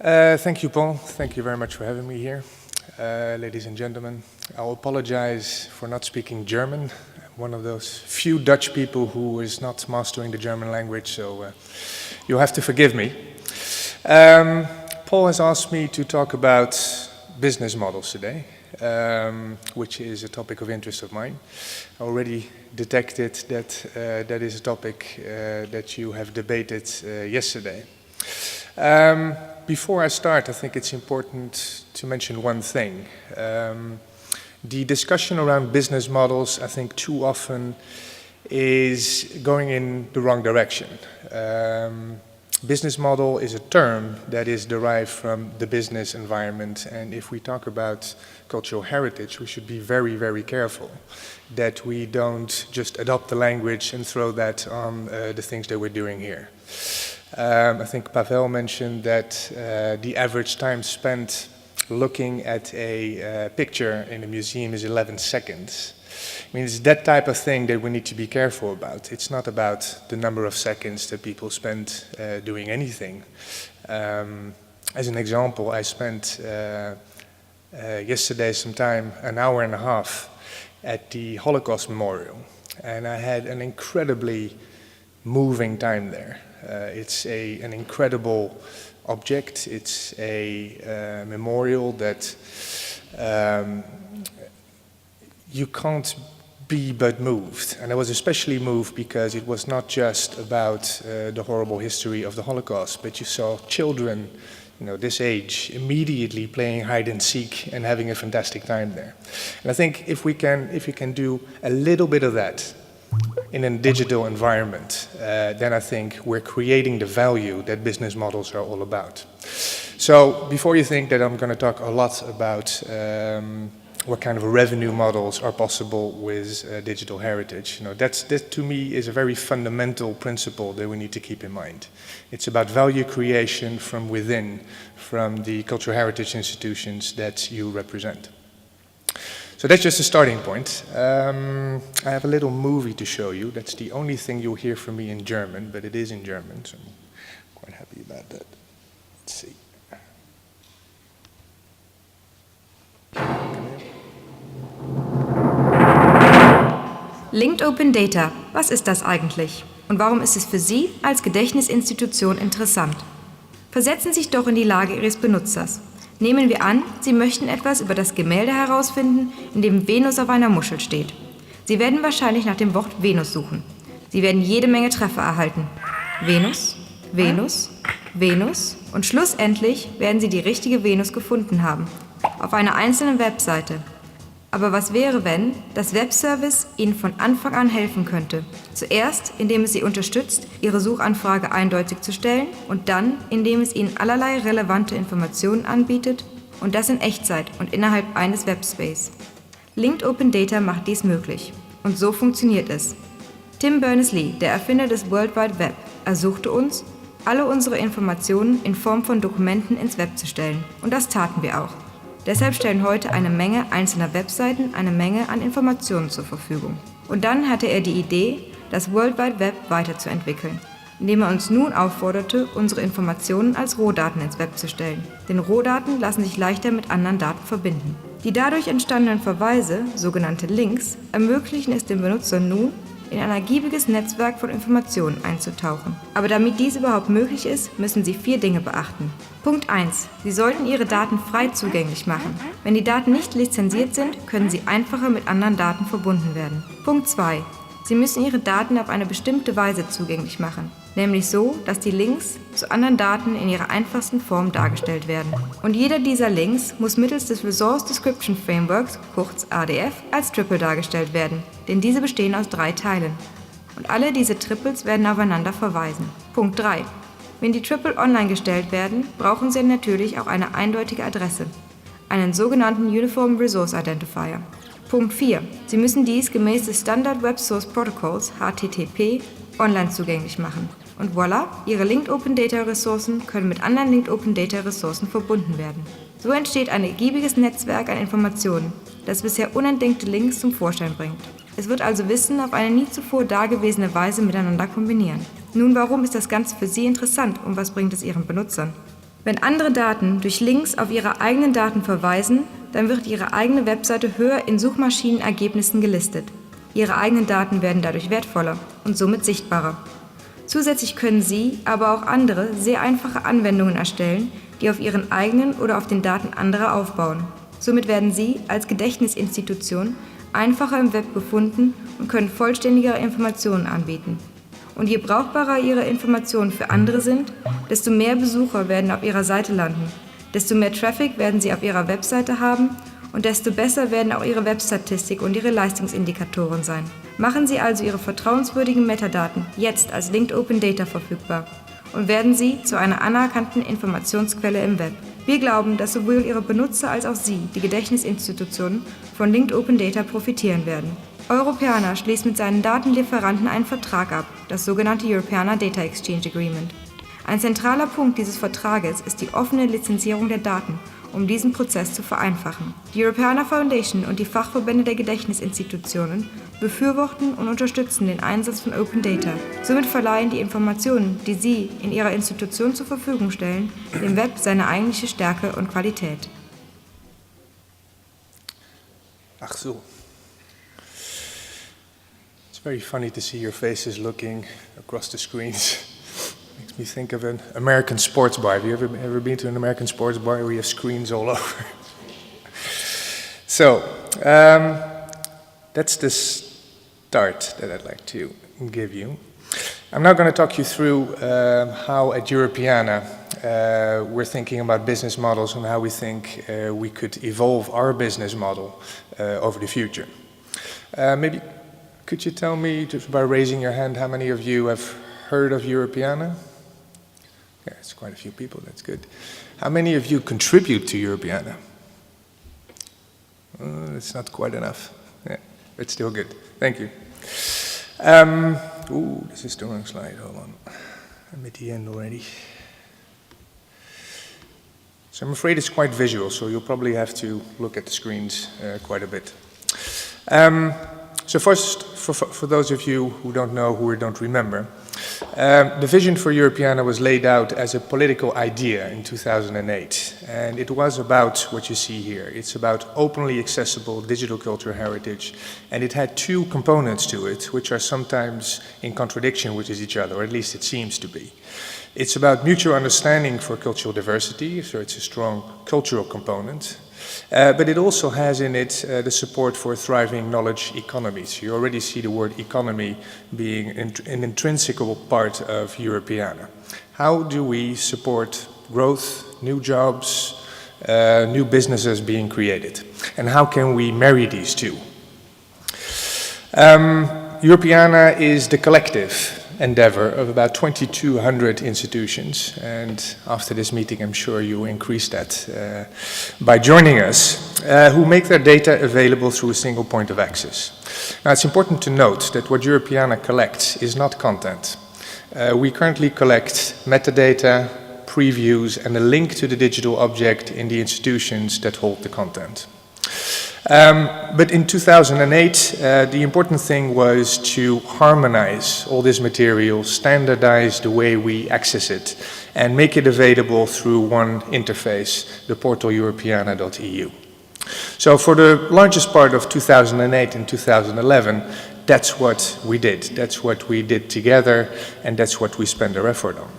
Thank you, Paul. Thank you very much for having me here. Ladies and gentlemen, I'll apologize for not speaking German. I'm one of those few Dutch people who is not mastering the German language, so you'll have to forgive me. Paul has asked me to talk about business models today, which is a topic of interest of mine. I already detected that that is a topic that you have debated yesterday. Before I start, I think it's important to mention one thing. The discussion around business models, I think too often is going in the wrong direction. Business model is a term that is derived from the business environment, and if we talk about cultural heritage, we should be very, very careful that we don't just adopt the language and throw that on the things that we're doing here. I think Pavel mentioned that the average time spent looking at a picture in a museum is 11 seconds. I mean, it's that type of thing that we need to be careful about. It's not about the number of seconds that people spend doing anything. As an example, I spent yesterday some time, an hour and a half, at the Holocaust Memorial, and I had an incredibly moving time there. It's an incredible object. It's a memorial that you can't be but moved. And I was especially moved because it was not just about the horrible history of the Holocaust, but you saw children, this age, immediately playing hide and seek and having a fantastic time there. And I think if you can do a little bit of that in a digital environment, then I think we're creating the value that business models are all about. So before you think that I'm going to talk a lot about what kind of revenue models are possible with digital heritage, that to me is a very fundamental principle that we need to keep in mind. It's about value creation from within, from the cultural heritage institutions that you represent. So that's just a starting point. I have a little movie to show you. That's the only thing you'll hear from me in German, but it is in German, so I'm quite happy about that. Let's see. Linked Open Data, was ist das eigentlich? Und warum ist es für Sie als Gedächtnisinstitution interessant? Versetzen Sie sich doch in die Lage Ihres Benutzers. Nehmen wir an, Sie möchten etwas über das Gemälde herausfinden, in dem Venus auf einer Muschel steht. Sie werden wahrscheinlich nach dem Wort Venus suchen. Sie werden jede Menge Treffer erhalten. Venus, Venus, Venus und schlussendlich werden Sie die richtige Venus gefunden haben. Auf einer einzelnen Webseite. Aber was wäre, wenn das Webservice Ihnen von Anfang an helfen könnte? Zuerst, indem es Sie unterstützt, Ihre Suchanfrage eindeutig zu stellen und dann, indem es Ihnen allerlei relevante Informationen anbietet und das in Echtzeit und innerhalb eines Webspace. Linked Open Data macht dies möglich. Und so funktioniert es. Tim Berners-Lee, der Erfinder des World Wide Web, ersuchte uns, alle unsere Informationen in Form von Dokumenten ins Web zu stellen. Und das taten wir auch. Deshalb stellen heute eine Menge einzelner Webseiten eine Menge an Informationen zur Verfügung. Und dann hatte er die Idee, das World Wide Web weiterzuentwickeln, indem er uns nun aufforderte, unsere Informationen als Rohdaten ins Web zu stellen. Denn Rohdaten lassen sich leichter mit anderen Daten verbinden. Die dadurch entstandenen Verweise, sogenannte Links, ermöglichen es dem Benutzer nun, in ein ergiebiges Netzwerk von Informationen einzutauchen. Aber damit dies überhaupt möglich ist, müssen Sie 4 Dinge beachten. Punkt 1. Sie sollten Ihre Daten frei zugänglich machen. Wenn die Daten nicht lizenziert sind, können sie einfacher mit anderen Daten verbunden werden. Punkt 2. Sie müssen Ihre Daten auf eine bestimmte Weise zugänglich machen, nämlich so, dass die Links zu anderen Daten in ihrer einfachsten Form dargestellt werden. Und jeder dieser Links muss mittels des Resource Description Frameworks, kurz RDF, als Triple dargestellt werden, denn diese bestehen aus 3 Teilen. Und alle diese Triples werden aufeinander verweisen. Punkt 3. Wenn die Triple online gestellt werden, brauchen Sie natürlich auch eine eindeutige Adresse, einen sogenannten Uniform Resource Identifier. Punkt 4. Sie müssen dies gemäß des Standard Web Source Protocols HTTP online zugänglich machen. Und voilà, Ihre Linked Open Data Ressourcen können mit anderen Linked Open Data Ressourcen verbunden werden. So entsteht ein ergiebiges Netzwerk an Informationen, das bisher unentdeckte Links zum Vorschein bringt. Es wird also Wissen auf eine nie zuvor dagewesene Weise miteinander kombinieren. Nun, warum ist das Ganze für Sie interessant und was bringt es Ihren Benutzern? Wenn andere Daten durch Links auf ihre eigenen Daten verweisen, dann wird ihre eigene Webseite höher in Suchmaschinenergebnissen gelistet. Ihre eigenen Daten werden dadurch wertvoller und somit sichtbarer. Zusätzlich können Sie, aber auch andere, sehr einfache Anwendungen erstellen, die auf Ihren eigenen oder auf den Daten anderer aufbauen. Somit werden Sie als Gedächtnisinstitution einfacher im Web gefunden und können vollständigere Informationen anbieten. Und je brauchbarer Ihre Informationen für andere sind, desto mehr Besucher werden auf Ihrer Seite landen, desto mehr Traffic werden Sie auf Ihrer Webseite haben und desto besser werden auch Ihre Webstatistik und Ihre Leistungsindikatoren sein. Machen Sie also Ihre vertrauenswürdigen Metadaten jetzt als Linked Open Data verfügbar und werden Sie zu einer anerkannten Informationsquelle im Web. Wir glauben, dass sowohl Ihre Benutzer als auch Sie, die Gedächtnisinstitutionen, von Linked Open Data profitieren werden. Europeana schließt mit seinen Datenlieferanten einen Vertrag ab, das sogenannte Europeana Data Exchange Agreement. Ein zentraler Punkt dieses Vertrages ist die offene Lizenzierung der Daten, um diesen Prozess zu vereinfachen. Die Europeana Foundation und die Fachverbände der Gedächtnisinstitutionen befürworten und unterstützen den Einsatz von Open Data. Somit verleihen die Informationen, die Sie in Ihrer Institution zur Verfügung stellen, dem Web seine eigentliche Stärke und Qualität. Ach so. It's very funny to see your faces looking across the screens. Makes me think of an American sports bar. Have you ever been to an American sports bar where you have screens all over? So, that's the start that I'd like to give you. I'm now going to talk you through how at Europeana we're thinking about business models and how we think we could evolve our business model over the future. Maybe could you tell me, just by raising your hand, how many of you have heard of Europeana? Yeah, it's quite a few people, that's good. How many of you contribute to Europeana? It's not quite enough. Yeah, but still good. Thank you. This is the wrong slide, hold on. I'm at the end already. So I'm afraid it's quite visual, so you'll probably have to look at the screens quite a bit. So first, for those of you who don't know, who don't remember, the vision for Europeana was laid out as a political idea in 2008, and it was about what you see here. It's about openly accessible digital cultural heritage, and it had two components to it, which are sometimes in contradiction with each other, or at least it seems to be. It's about mutual understanding for cultural diversity, so it's a strong cultural component. But it also has in it the support for a thriving knowledge economy. So you already see the word economy being an intrinsic part of Europeana. How do we support growth, new jobs, new businesses being created? And how can we marry these two? Europeana is the collective endeavor of about 2,200 institutions, and after this meeting I'm sure you will increase that by joining us, who make their data available through a single point of access. Now it's important to note that what Europeana collects is not content. We currently collect metadata, previews and a link to the digital object in the institutions that hold the content. But in 2008, the important thing was to harmonize all this material, standardize the way we access it, and make it available through one interface, the portal europeana.eu. So for the largest part of 2008 and 2011, that's what we did. That's what we did together, and that's what we spent our effort on.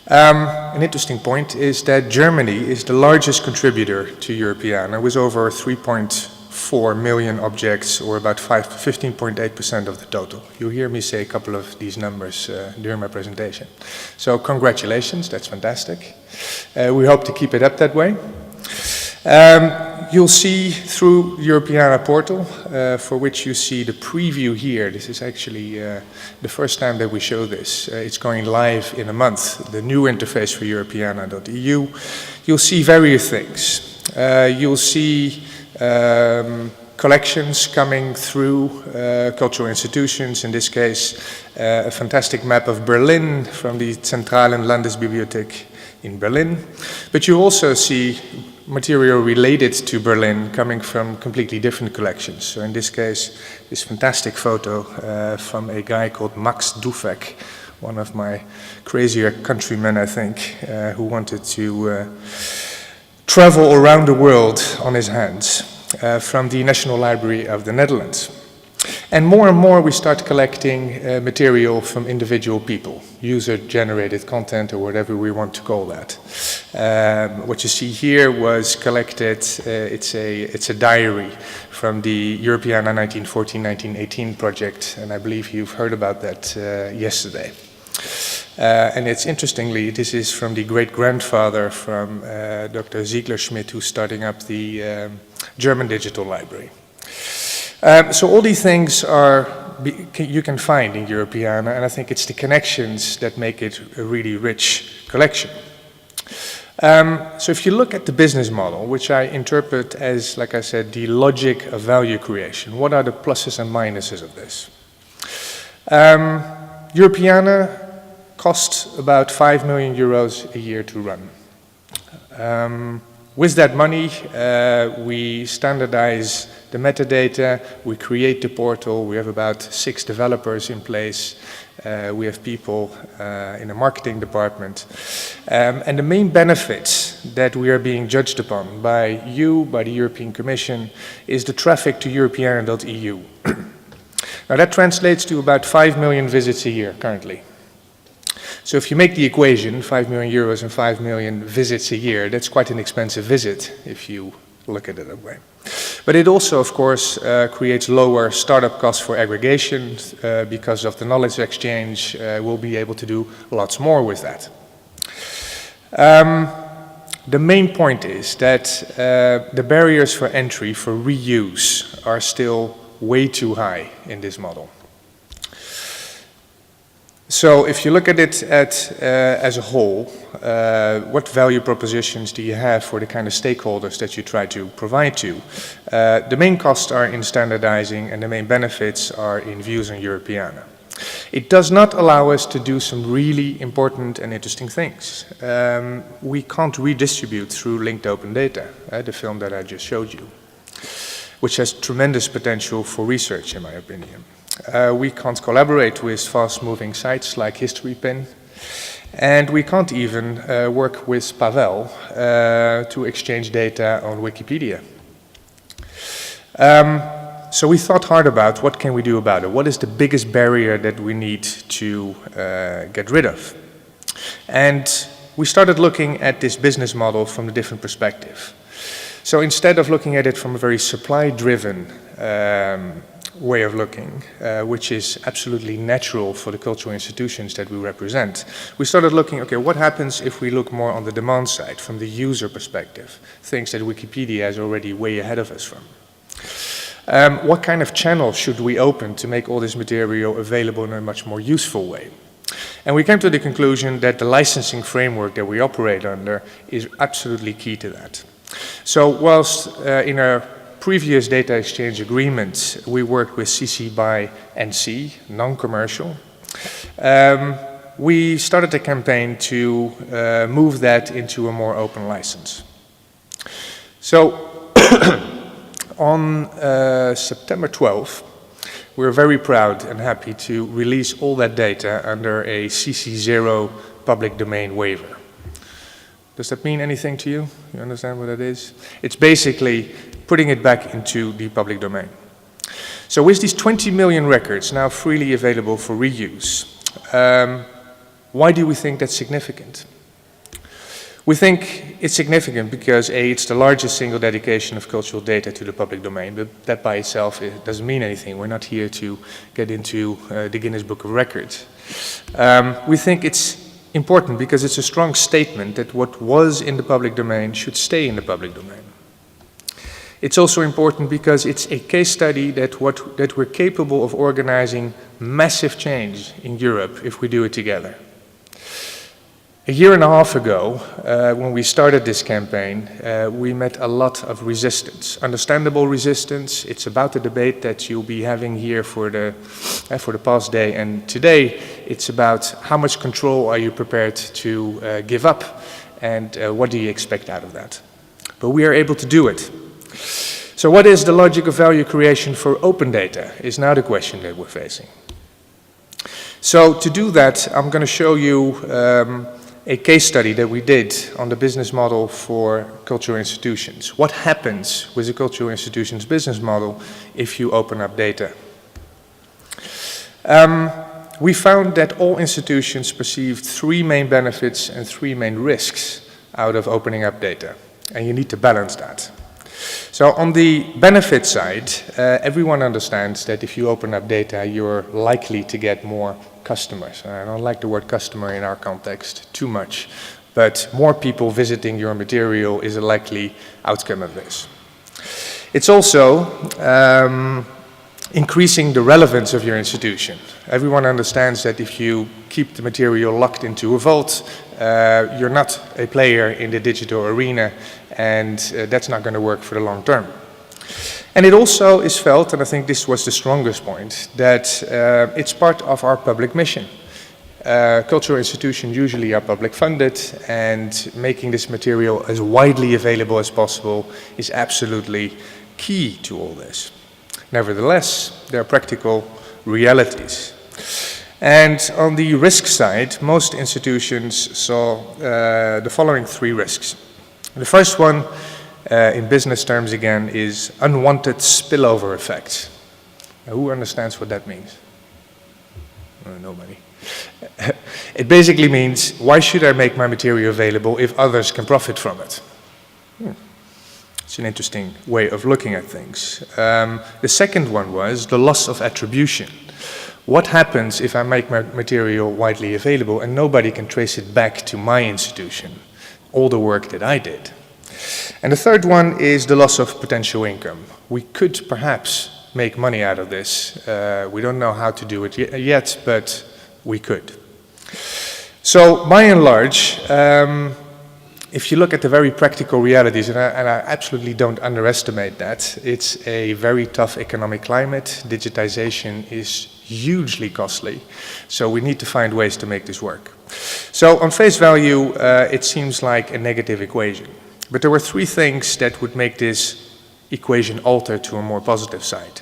An interesting point is that Germany is the largest contributor to Europeana, with over 3.4 million objects, or about 15.8% of the total. You'll hear me say a couple of these numbers during my presentation. So congratulations, that's fantastic. We hope to keep it up that way. You'll see through the Europeana portal, for which you see the preview here. This is actually the first time that we show this. It's going live in a month, the new interface for Europeana.eu. You'll see various things. You'll see collections coming through cultural institutions, in this case a fantastic map of Berlin from the Zentralen Landesbibliothek in Berlin. But you also see material related to Berlin coming from completely different collections. So in this case, this fantastic photo from a guy called Max Dufek, one of my crazier countrymen, I think, who wanted to travel around the world on his hands, from the National Library of the Netherlands. And more we start collecting material from individual people, user-generated content or whatever we want to call that. What you see here was collected, it's a diary from the Europeana 1914-1918 project, and I believe you've heard about that yesterday. And it's interestingly, this is from the great-grandfather from Dr. Ziegler-Schmidt, who's starting up the German Digital Library. So all these things you can find in Europeana, and I think it's the connections that make it a really rich collection. So if you look at the business model, which I interpret as, like I said, the logic of value creation, what are the pluses and minuses of this? Europeana costs about 5 million euros a year to run. With that money, we standardize the metadata, we create the portal, we have about 6 developers in place, we have people in the marketing department. And the main benefits that we are being judged upon by you, by the European Commission, is the traffic to Europeana.eu. Now that translates to about 5 million visits a year currently. So if you make the equation, 5 million euros and 5 million visits a year, that's quite an expensive visit if you look at it that way. But it also, of course, creates lower startup costs for aggregation because of the knowledge exchange. We'll be able to do lots more with that. The main point is that the barriers for entry for reuse are still way too high in this model. So if you look at it as a whole, what value propositions do you have for the kind of stakeholders that you try to provide to? The main costs are in standardizing and the main benefits are in views on Europeana. It does not allow us to do some really important and interesting things. We can't redistribute through linked open data, the film that I just showed you, which has tremendous potential for research, in my opinion. We can't collaborate with fast-moving sites like HistoryPin, and we can't even work with Pavel to exchange data on Wikipedia. So we thought hard about what can we do about it. What is the biggest barrier that we need to get rid of? And we started looking at this business model from a different perspective. So instead of looking at it from a very supply-driven way of looking, which is absolutely natural for the cultural institutions that we represent, we started looking, okay, what happens if we look more on the demand side, from the user perspective, things that Wikipedia is already way ahead of us from. What kind of channels should we open to make all this material available in a much more useful way? And we came to the conclusion that the licensing framework that we operate under is absolutely key to that. So whilst in our previous data exchange agreements, we worked with CC BY NC, non-commercial. We started a campaign to move that into a more open license. So on September 12th, we're very proud and happy to release all that data under a CC0 public domain waiver. Does that mean anything to you? You understand what that is? It's basically putting it back into the public domain. So with these 20 million records now freely available for reuse, why do we think that's significant? We think it's significant because A, it's the largest single dedication of cultural data to the public domain, but that by itself it doesn't mean anything. We're not here to get into the Guinness Book of Records. We think it's important because it's a strong statement that what was in the public domain should stay in the public domain. It's also important because it's a case study that we're capable of organizing massive change in Europe if we do it together. A year and a half ago, when we started this campaign, we met a lot of resistance, understandable resistance. It's about the debate that you'll be having here for the past day, and today it's about how much control are you prepared to give up, and what do you expect out of that. But we are able to do it. So what is the logic of value creation for open data is now the question that we're facing. So to do that, I'm going to show you a case study that we did on the business model for cultural institutions. What happens with a cultural institution's business model if you open up data? We found that all institutions perceived three main benefits and three main risks out of opening up data, and you need to balance that. So on the benefit side, everyone understands that if you open up data, you're likely to get more customers. I don't like the word customer in our context too much, but more people visiting your material is a likely outcome of this. It's also increasing the relevance of your institution. Everyone understands that if you keep the material locked into a vault, you're not a player in the digital arena, and that's not going to work for the long term. And it also is felt, and I think this was the strongest point, that it's part of our public mission. Cultural institutions usually are public funded, and making this material as widely available as possible is absolutely key to all this. Nevertheless, there are practical realities. And on the risk side, most institutions saw the following three risks. The first one, in business terms again, is unwanted spillover effects. Now, who understands what that means? Nobody. It basically means, why should I make my material available if others can profit from it? It's an interesting way of looking at things. The second one was the loss of attribution. What happens if I make my material widely available and nobody can trace it back to my institution, all the work that I did? And the third one is the loss of potential income. We could perhaps make money out of this. We don't know how to do it yet, but we could. So by and large, if you look at the very practical realities, and I absolutely don't underestimate that, it's a very tough economic climate. Digitization is hugely costly, so we need to find ways to make this work. So on face value, it seems like a negative equation. But there were three things that would make this equation alter to a more positive side.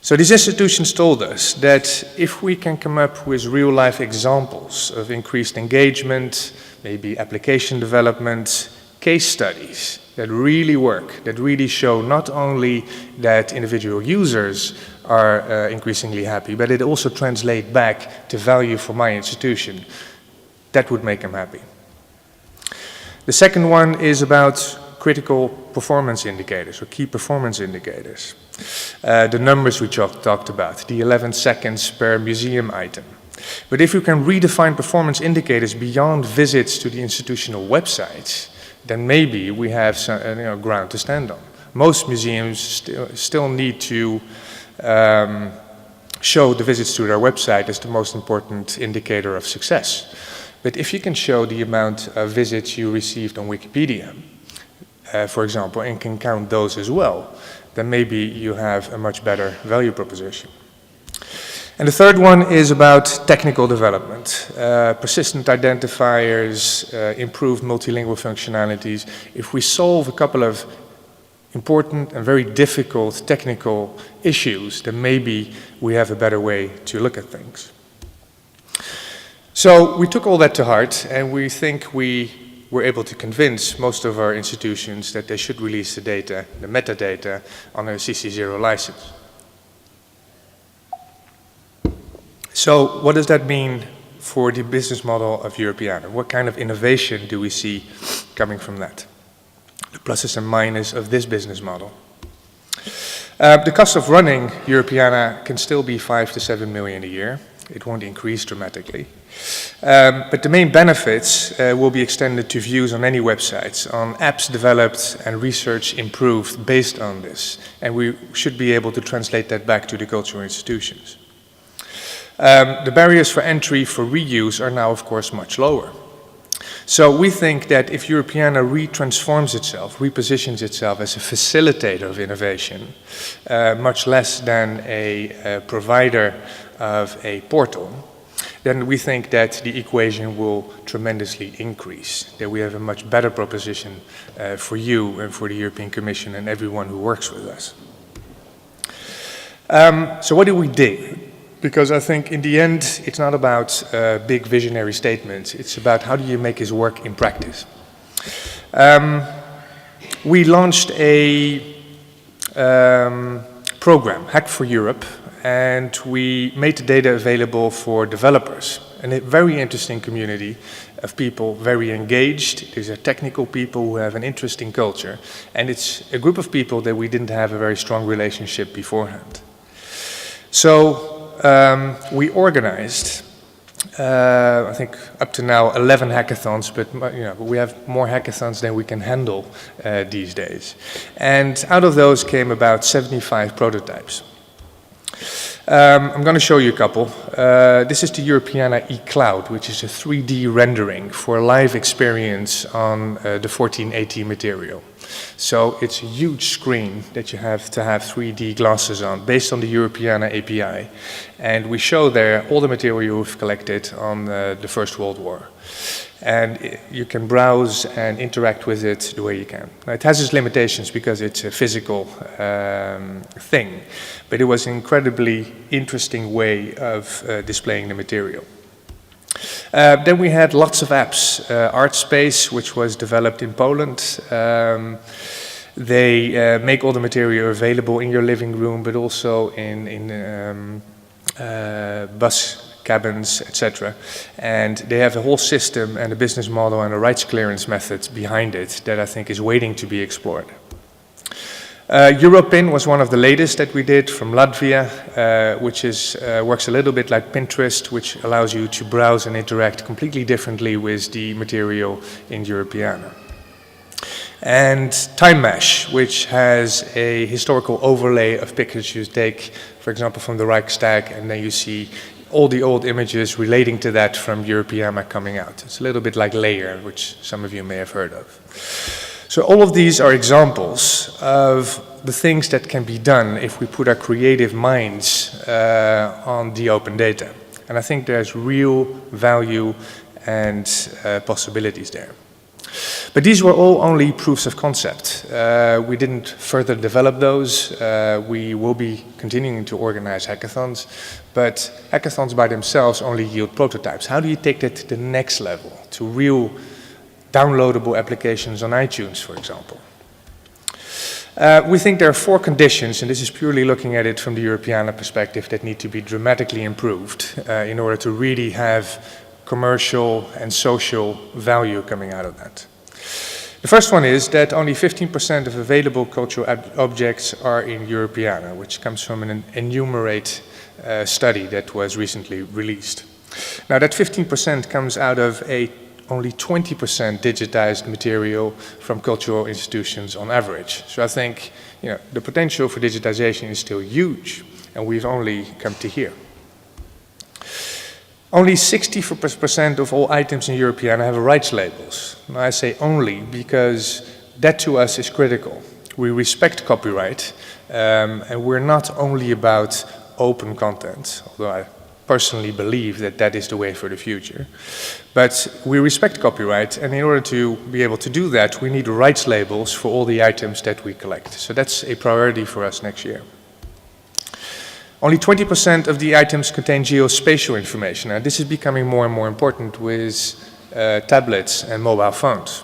So these institutions told us that if we can come up with real-life examples of increased engagement, maybe application development, case studies that really work, that really show not only that individual users are increasingly happy, but it also translates back to value for my institution, that would make them happy. The second one is about critical performance indicators, or key performance indicators. The numbers we talked about, the 11 seconds per museum item. But if you can redefine performance indicators beyond visits to the institutional websites, then maybe we have some ground to stand on. Most museums still need to show the visits to their website as the most important indicator of success. But if you can show the amount of visits you received on Wikipedia, for example, and can count those as well, then maybe you have a much better value proposition. And the third one is about technical development, persistent identifiers, improved multilingual functionalities. If we solve a couple of important and very difficult technical issues, then maybe we have a better way to look at things. So we took all that to heart, and we think we were able to convince most of our institutions that they should release the data, the metadata, on a CC0 license. So what does that mean for the business model of Europeana? What kind of innovation do we see coming from that? The pluses and minuses of this business model. The cost of running Europeana can still be 5 to 7 million a year. It won't increase dramatically. But the main benefits will be extended to views on any websites, on apps developed and research improved based on this. And we should be able to translate that back to the cultural institutions. The barriers for entry for reuse are now, of course, much lower. So we think that if Europeana retransforms itself, repositions itself as a facilitator of innovation, much less than a provider of a portal, then we think that the equation will tremendously increase, that we have a much better proposition for you and for the European Commission and everyone who works with us. So what do we do? Because I think in the end, it's not about big visionary statements. It's about how do you make this work in practice. We launched a program, Hack for Europe, and we made the data available for developers. And a very interesting community of people, very engaged. These are technical people who have an interesting culture. And it's a group of people that we didn't have a very strong relationship beforehand. So we organized, I think up to now 11 hackathons, but we have more hackathons than we can handle these days. And out of those came about 75 prototypes. I'm going to show you a couple. This is the Europeana eCloud, which is a 3D rendering for a live experience on the 1480 material. So it's a huge screen that you have to have 3D glasses on, based on the Europeana API. And we show there all the material we've collected on the First World War. And you can browse and interact with it the way you can. Now, it has its limitations because it's a physical thing, but it was an incredibly interesting way of displaying the material. Then we had lots of apps. ArtSpace, which was developed in Poland. They make all the material available in your living room, but also in bus cabins, etc. And they have a whole system and a business model and a rights clearance method behind it that I think is waiting to be explored. Europeana was one of the latest that we did from Latvia, which works a little bit like Pinterest, which allows you to browse and interact completely differently with the material in Europeana. And Time Mesh, which has a historical overlay of pictures you take, for example, from the Reichstag, and then you see all the old images relating to that from Europeana coming out. It's a little bit like Layer, which some of you may have heard of. So all of these are examples of the things that can be done if we put our creative minds on the open data. And I think there's real value and possibilities there. But these were all only proofs of concept. We didn't further develop those. We will be continuing to organize hackathons, but hackathons by themselves only yield prototypes. How do you take that to the next level, to real downloadable applications on iTunes, for example? We think there are 4 conditions, and this is purely looking at it from the Europeana perspective, that need to be dramatically improved in order to really have commercial and social value coming out of that. The first one is that only 15% of available cultural objects are in Europeana, which comes from an Enumerate study that was recently released. Now that 15% comes out of only 20% digitized material from cultural institutions on average. So I think the potential for digitization is still huge, and we've only come to here. Only 60% of all items in Europeana have rights labels. Now I say only because that to us is critical. We respect copyright, and we're not only about open content, although I personally believe that that is the way for the future. But we respect copyright, and in order to be able to do that, we need rights labels for all the items that we collect. So that's a priority for us next year. Only 20% of the items contain geospatial information. Now, this is becoming more and more important with tablets and mobile phones.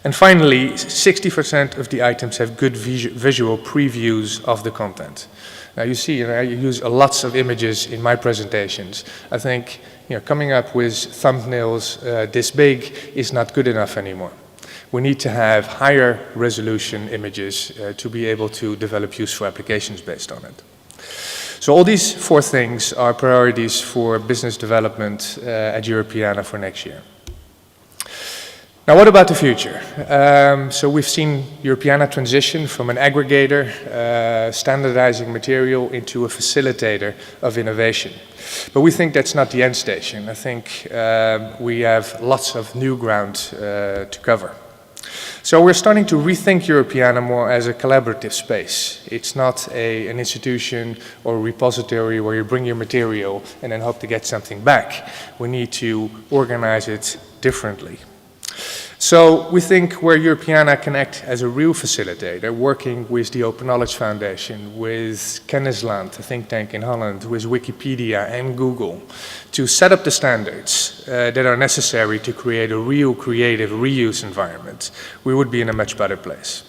And finally, 60% of the items have good visual previews of the content. Now, you see, I use lots of images in my presentations. I think coming up with thumbnails this big is not good enough anymore. We need to have higher resolution images to be able to develop useful applications based on it. So all these 4 things are priorities for business development at Europeana for next year. Now what about the future? So we've seen Europeana transition from an aggregator, standardizing material, into a facilitator of innovation. But we think that's not the end station. I think we have lots of new ground to cover. So we're starting to rethink Europeana more as a collaborative space. It's not an institution or a repository where you bring your material and then hope to get something back. We need to organize it differently. So we think where Europeana can act as a real facilitator, working with the Open Knowledge Foundation, with Kennisland, a think tank in Holland, with Wikipedia and Google, to set up the standards that are necessary to create a real creative reuse environment, we would be in a much better place.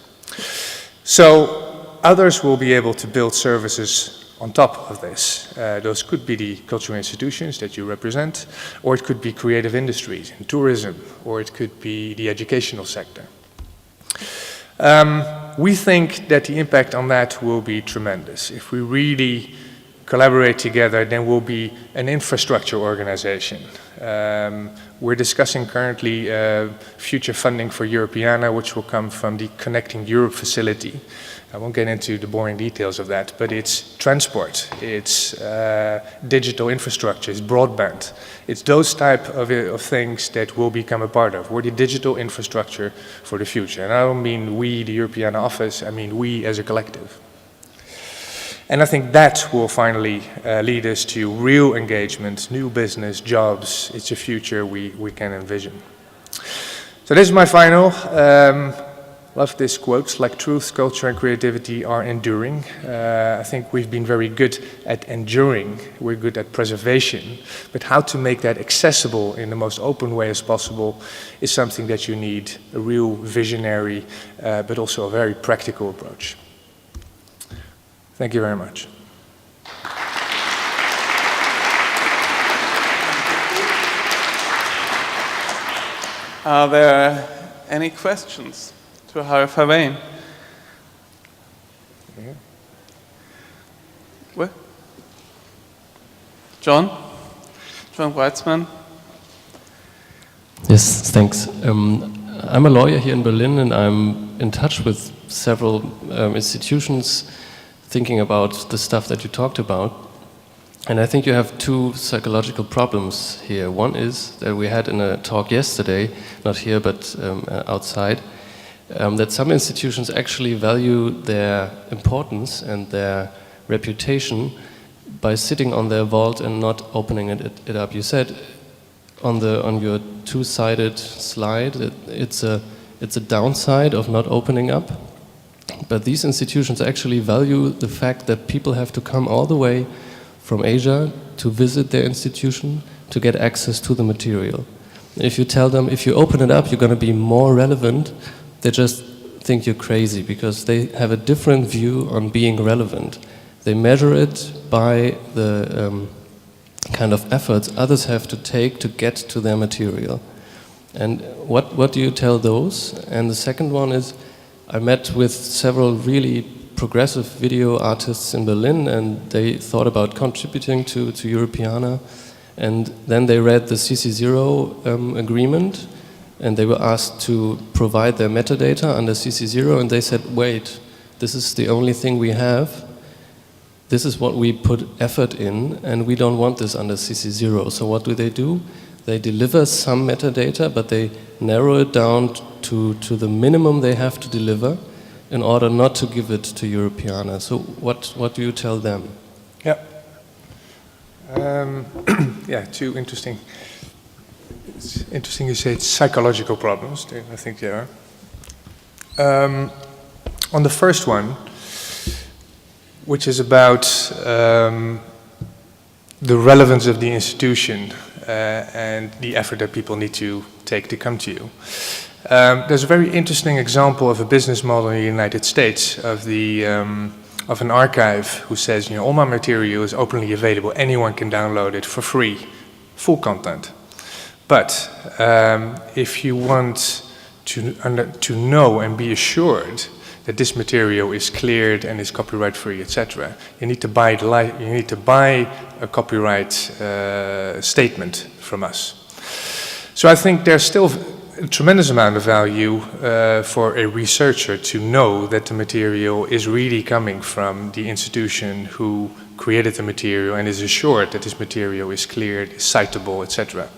So others will be able to build services on top of this. Those could be the cultural institutions that you represent, or it could be creative industries and tourism, or it could be the educational sector. We think that the impact on that will be tremendous. If we really collaborate together, then we'll be an infrastructure organization. We're discussing currently future funding for Europeana, which will come from the Connecting Europe facility. I won't get into the boring details of that, but it's transport, it's digital infrastructure, it's broadband. It's those type of things that we'll become a part of. We're the digital infrastructure for the future. And I don't mean we, the Europeana office, I mean we as a collective. And I think that will finally lead us to real engagement, new business, jobs. It's a future we can envision. So this is my final. Love this quote, like truth, culture and creativity are enduring. I think we've been very good at enduring, we're good at preservation, but how to make that accessible in the most open way as possible is something that you need a real visionary, but also a very practical approach. Thank you very much. Are there any questions to Harry Verwayen? Yeah. Where? John Weitzman. Yes, thanks. I'm a lawyer here in Berlin, and I'm in touch with several institutions thinking about the stuff that you talked about. And I think you have two psychological problems here. One is that we had in a talk yesterday, not here but outside, that some institutions actually value their importance and their reputation by sitting on their vault and not opening it up. You said on your two-sided slide that it's a downside of not opening up, but these institutions actually value the fact that people have to come all the way from Asia to visit their institution to get access to the material. If you tell them, if you open it up, you're going to be more relevant, they just think you're crazy because they have a different view on being relevant. They measure it by the kind of efforts others have to take to get to their material. And what do you tell those? And the second one is, I met with several really progressive video artists in Berlin, and they thought about contributing to Europeana, and then they read the CC0 agreement, and they were asked to provide their metadata under CC0, and they said, wait, this is the only thing we have, this is what we put effort in, and we don't want this under CC0. So what do? They deliver some metadata, but they narrow it down to the minimum they have to deliver in order not to give it to Europeana. So what do you tell them? Yeah. Yeah, two interesting. It's interesting you say it's psychological problems. I think they are. On the first one, which is about the relevance of the institution and the effort that people need to take to come to you. There's a very interesting example of a business model in the United States of an archive who says, you know, all my material is openly available, anyone can download it for free, full content. But if you want to know and be assured that this material is cleared and is copyright free, etc., you need to buy a copyright statement from us. So I think there's still a tremendous amount of value for a researcher to know that the material is really coming from the institution who created the material and is assured that this material is cleared, is citable, etc.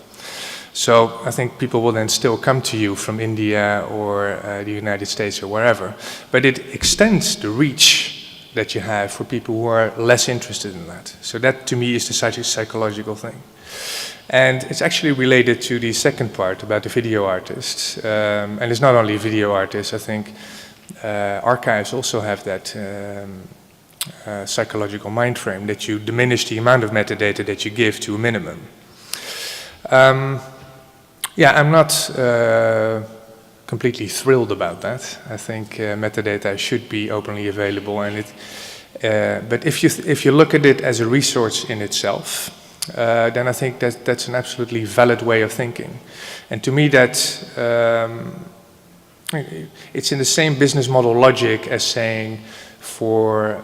So I think people will then still come to you from India or the United States or wherever, but it extends the reach that you have for people who are less interested in that. So that to me is the psychological thing. And it's actually related to the second part about the video artists. And it's not only video artists, I think archives also have that psychological mind frame, that you diminish the amount of metadata that you give to a minimum. Yeah, I'm not completely thrilled about that. I think metadata should be openly available, and but if you look at it as a resource in itself, then I think that's an absolutely valid way of thinking. And to me, it's in the same business model logic as saying for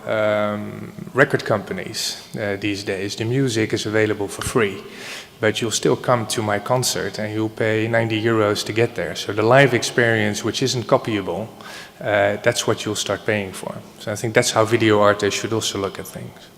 record companies these days, the music is available for free, but you'll still come to my concert and you'll pay 90 euros to get there. So the live experience, which isn't copyable, that's what you'll start paying for. So I think that's how video artists should also look at things.